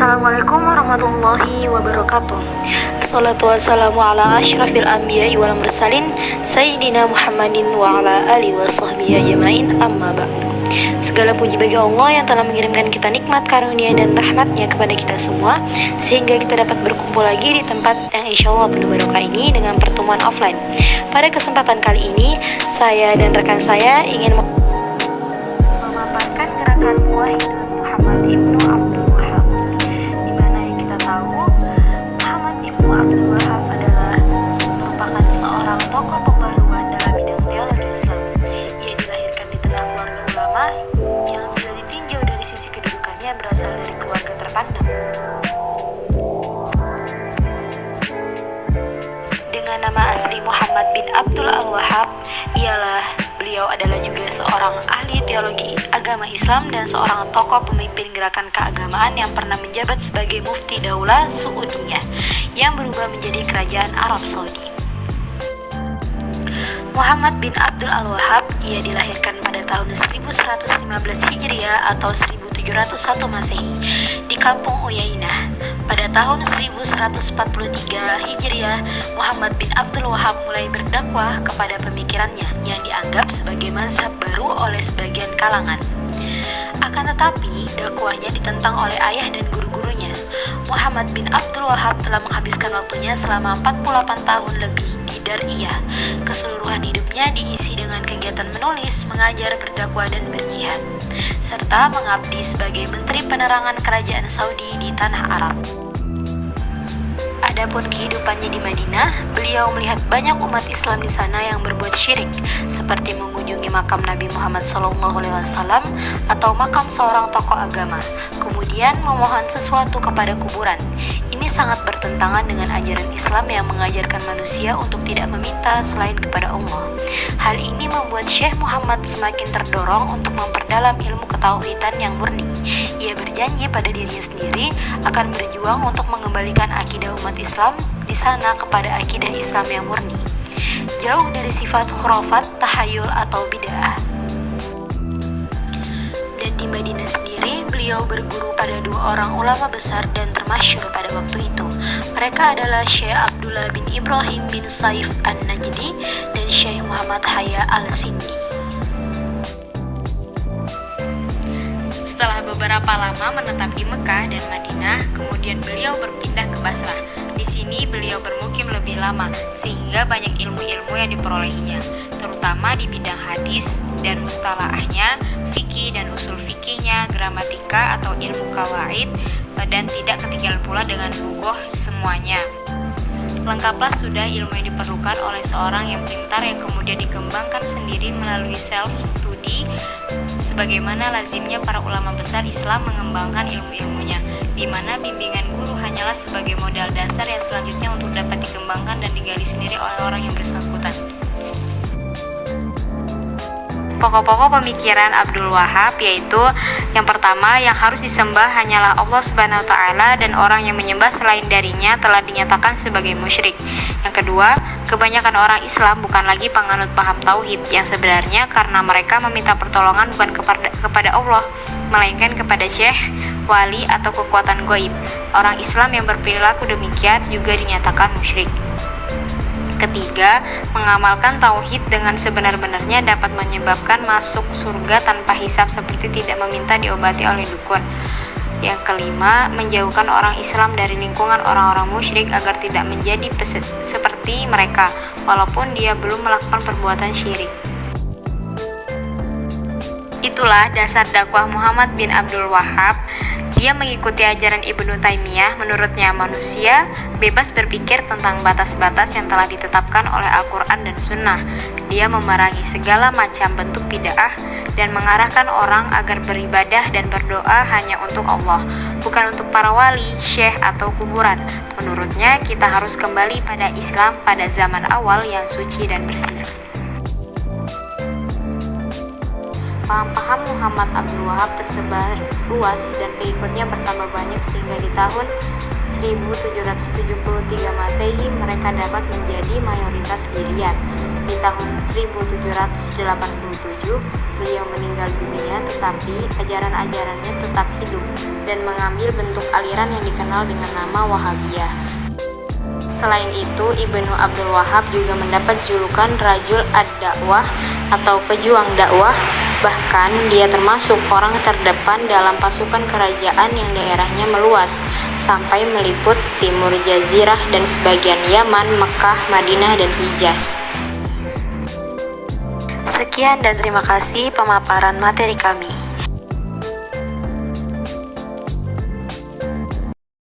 Assalamualaikum warahmatullahi wabarakatuh. Assalatu wassalamu ala asyrafil anbiya'i wal mursalin Sayyidina Muhammadin wa ala alihi wa sahbihi ajma'in, amma ba'du. Segala puji bagi Allah yang telah mengirimkan kita nikmat karunia dan rahmatnya kepada kita semua, sehingga kita dapat berkumpul lagi di tempat yang insya Allah penuh barokah ini dengan pertemuan offline. Pada kesempatan kali ini, saya dan rekan saya ingin memaparkan gerakan Muwahhidun Muhammad Ibnu Abdul Wahhab, di mana yang kita tahu Muhammad Ibnu Abdul Wahhab adalah merupakan seorang tokoh pembaruan dalam bidang teologi Islam. Ia dilahirkan di tengah keluarga ulama yang bila ditinjau dari sisi kedudukannya berasal dari keluarga terpandang. Dengan nama asli Muhammad bin Abdul Al-Wahhab, beliau adalah juga seorang ahli teologi agama Islam dan seorang tokoh pemimpin gerakan keagamaan yang pernah menjabat sebagai mufti Daulah Saudiyah yang berubah menjadi kerajaan Arab Saudi. Muhammad bin Abdul Al-Wahhab, ia dilahirkan pada tahun 1115 Hijriah atau 1701 Masehi di kampung Uyainah. Pada tahun 1143 Hijriah, Muhammad bin Abdul Wahhab mulai berdakwah kepada pemikirannya yang dianggap sebagai mazhab baru oleh sebagian kalangan. Akan tetapi, dakwahnya ditentang oleh ayah dan guru-gurunya. Muhammad bin Abdul Wahhab telah menghabiskan waktunya selama 48 tahun lebih di Dar'iyah. Keseluruhan hidupnya diisi dengan kegiatan menulis, mengajar, berdakwah, dan berjihad, serta mengabdi sebagai Menteri Penerangan Kerajaan Saudi di Tanah Arab. Adapun kehidupannya di Madinah, beliau melihat banyak umat Islam di sana yang berbuat syirik, seperti mengunjungi makam Nabi Muhammad SAW atau makam seorang tokoh agama, kemudian memohon sesuatu kepada kuburan. Ini sangat bertentangan dengan ajaran Islam yang mengajarkan manusia untuk tidak meminta selain kepada Allah. Hal ini membuat Syekh Muhammad semakin terdorong untuk memperdalam ilmu ketauhidan yang murni. Ia berjanji pada dirinya sendiri akan berjuang untuk mengembalikan akidah umat Islam di sana kepada akidah Islam yang murni, jauh dari sifat khurafat, tahayul atau bid'ah. Dan di Madinah sendiri, beliau berguru pada dua orang ulama besar dan termasyhur pada waktu itu. Mereka adalah Syekh Abdullah bin Ibrahim bin Saif An-Najdi dan Syekh Muhammad Haya Al-Sindi. Setelah beberapa lama menetap di Mekah dan Madinah, kemudian beliau berpindah ke Basrah. Di sini beliau bermukim lebih lama, sehingga banyak ilmu-ilmu yang diperolehinya, terutama di bidang hadis dan mustalahnya, fikih dan usul fikihnya, gramatika atau ilmu kawaid, dan tidak ketinggalan pula dengan lughah semuanya. Lengkaplah sudah ilmu yang diperlukan oleh seorang yang pintar yang kemudian dikembangkan sendiri melalui self-study, sebagaimana lazimnya para ulama besar Islam mengembangkan ilmu-ilmunya, di mana bimbingan guru hanyalah sebagai modal dasar yang selanjutnya untuk dapat dikembangkan dan digali sendiri oleh orang yang bersangkutan. Pokok-pokok pemikiran Abdul Wahhab yaitu yang pertama, yang harus disembah hanyalah Allah Subhanahu wa taala dan orang yang menyembah selain darinya telah dinyatakan sebagai musyrik. Yang kedua, kebanyakan orang Islam bukan lagi penganut paham tauhid yang sebenarnya karena mereka meminta pertolongan bukan kepada Allah, melainkan kepada syekh, wali atau kekuatan gaib. Orang Islam yang berperilaku demikian juga dinyatakan musyrik. Ketiga, mengamalkan tauhid dengan sebenar-benarnya dapat menyebabkan masuk surga tanpa hisab seperti tidak meminta diobati oleh dukun. Yang kelima, menjauhkan orang Islam dari lingkungan orang-orang musyrik agar tidak menjadi seperti mereka, walaupun dia belum melakukan perbuatan syirik. Itulah dasar dakwah Muhammad bin Abdul Wahhab. Dia mengikuti ajaran Ibnu Taimiyah. Menurutnya manusia bebas berpikir tentang batas-batas yang telah ditetapkan oleh Al-Quran dan Sunnah. Dia memerangi segala macam bentuk bid'ah dan mengarahkan orang agar beribadah dan berdoa hanya untuk Allah, bukan untuk para wali, syekh atau kuburan. Menurutnya kita harus kembali pada Islam pada zaman awal yang suci dan bersih. Paham-paham Muhammad Abdul Wahhab tersebar luas dan pengikutnya bertambah banyak sehingga di tahun 1773 Masehi mereka dapat menjadi mayoritas di Riyadh. Di di tahun 1787 beliau meninggal dunia, tetapi ajaran-ajarannya tetap hidup dan mengambil bentuk aliran yang dikenal dengan nama Wahabiyah. Selain itu, Ibnu Abdul Wahab juga mendapat julukan Rajul ad-Dakwah atau pejuang dakwah. Bahkan dia termasuk orang terdepan dalam pasukan kerajaan yang daerahnya meluas sampai meliput timur Jazirah dan sebagian Yaman, Mekah, Madinah, dan Hijaz. Sekian dan terima kasih pemaparan materi kami.